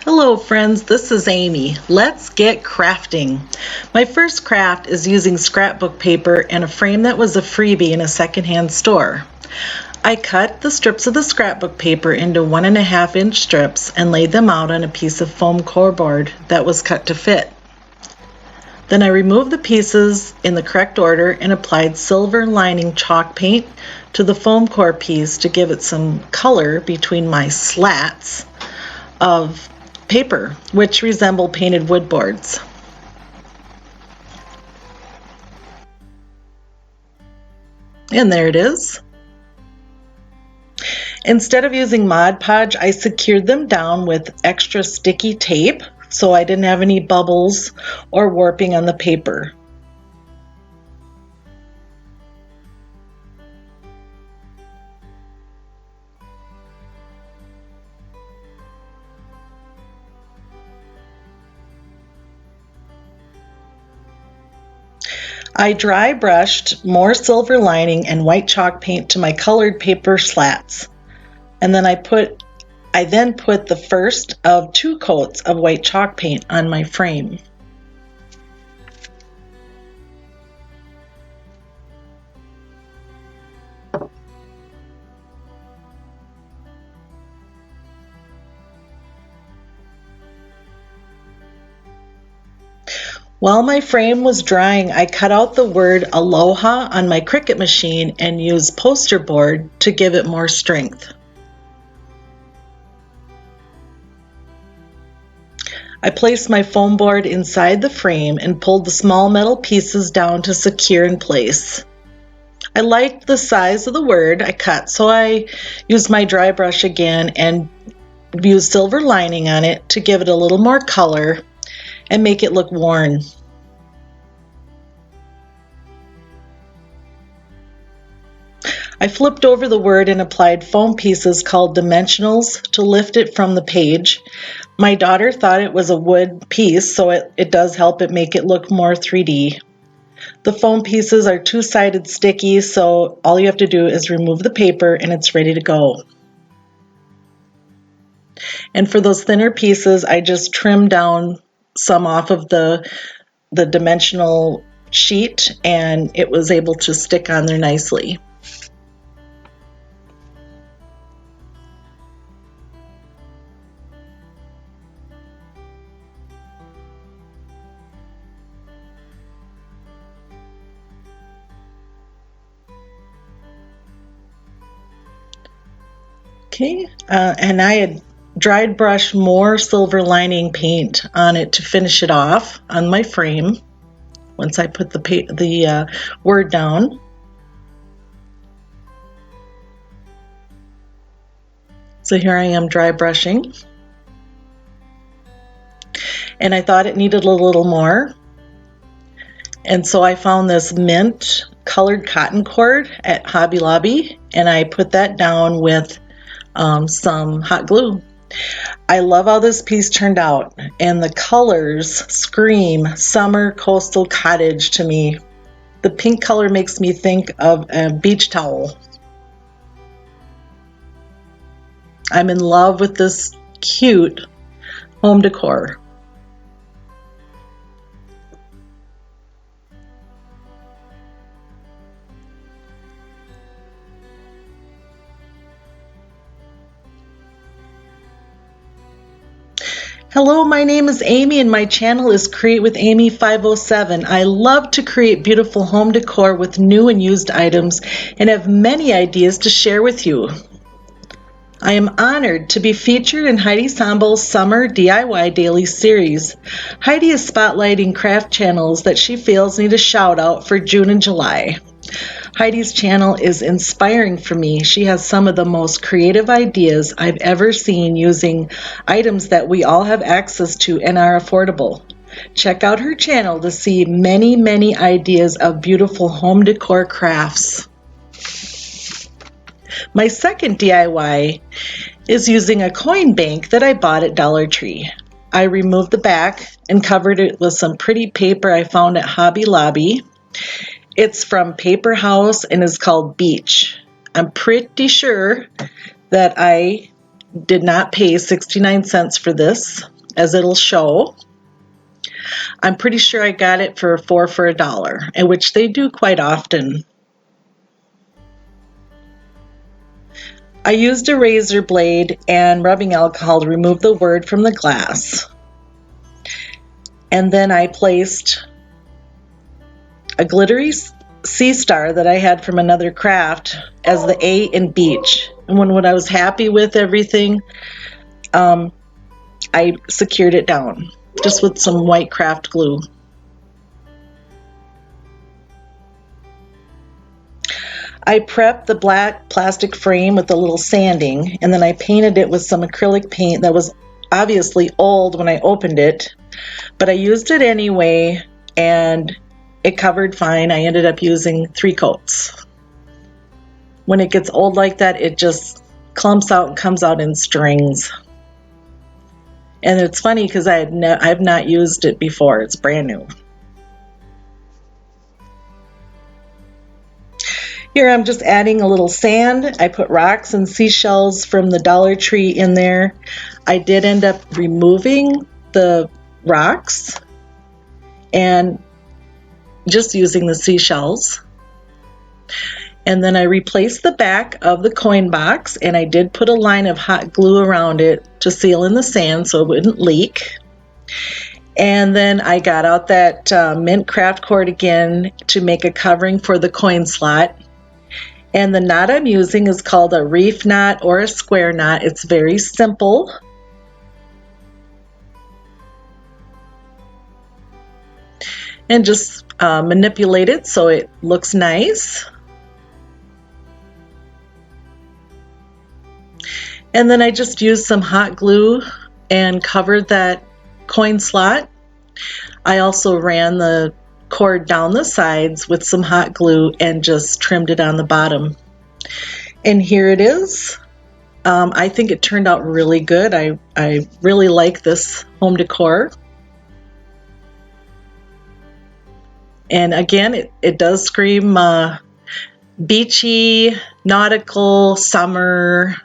Hello friends, this is Amy. Let's get crafting. My first craft is using scrapbook paper and a frame that was a freebie in a secondhand store. I cut the strips of the scrapbook paper into 1.5-inch strips and laid them out on a piece of foam core board that was cut to fit. Then I removed the pieces in the correct order and applied silver lining chalk paint to the foam core piece to give it some color between my slats of paper, which resemble painted wood boards. And there it is. Instead of using Mod Podge, I secured them down with extra sticky tape so I didn't have any bubbles or warping on the paper. I dry brushed more silver lining and white chalk paint to my colored paper slats. And then I then put the first of 2 coats of white chalk paint on my frame. While my frame was drying, I cut out the word Aloha on my Cricut machine and used poster board to give it more strength. I placed my foam board inside the frame and pulled the small metal pieces down to secure in place. I liked the size of the word I cut, so I used my dry brush again and used silver lining on it to give it a little more color and make it look worn. I flipped over the word and applied foam pieces called dimensionals to lift it from the page. My daughter thought it was a wood piece, so it does help it make it look more 3D. The foam pieces are 2-sided sticky, so all you have to do is remove the paper and it's ready to go. And for those thinner pieces, I just trimmed down some off of the dimensional sheet and it was able to stick on there nicely. Okay, and I had dried brush more silver lining paint on it to finish it off on my frame once I put the word down. So here I am dry brushing. And I thought it needed a little more. And so I found this mint colored cotton cord at Hobby Lobby and I put that down with some hot glue. I love how this piece turned out and the colors scream summer coastal cottage to me. The pink color makes me think of a beach towel. I'm in love with this cute home decor. Hello, my name is Amy and my channel is Create with Amy 507. I love to create beautiful home decor with new and used items and have many ideas to share with you. I am honored to be featured in Heidi Sonboul's Summer DIY Daily Series. Heidi is spotlighting craft channels that she feels need a shout out for June and July. Heidi's channel is inspiring for me. She has some of the most creative ideas I've ever seen using items that we all have access to and are affordable. Check out her channel to see many, many ideas of beautiful home decor crafts. My second DIY is using a coin bank that I bought at Dollar Tree. I removed the back and covered it with some pretty paper I found at Hobby Lobby. It's from Paper House and is called Beach. I'm pretty sure that I did not pay 69 cents for this. as it'll show. I'm pretty sure I got it for 4 for $1, and which they do quite often. I used a razor blade and rubbing alcohol to remove the word from the glass. And then I placed a glittery sea star that I had from another craft as the A in beach. And when I was happy with everything, I secured it down just with some white craft glue. I prepped the black plastic frame with a little sanding, and then I painted it with some acrylic paint that was obviously old when I opened it, but I used it anyway and it covered fine. I ended up using 3 coats. When it gets old like that, it just clumps out and comes out in strings. And it's funny because I've not used it before. It's brand new. Here I'm just adding a little sand. I put rocks and seashells from the Dollar Tree in there. I did end up removing the rocks and just using the seashells. And then I replaced the back of the coin box, and I did put a line of hot glue around it to seal in the sand so it wouldn't leak. And then I got out that mint craft cord again to make a covering for the coin slot. And the knot I'm using is called a reef knot or a square knot. It's very simple. And just manipulate it so it looks nice. And then I just used some hot glue and covered that coin slot. I also ran the cord down the sides with some hot glue and just trimmed it on the bottom. And here it is. I think it turned out really good. I really like this home decor. And again, it does scream beachy, nautical, summer.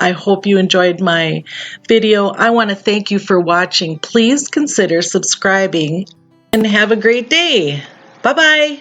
I hope you enjoyed my video. I want to thank you for watching. Please consider subscribing and have a great day. Bye-bye.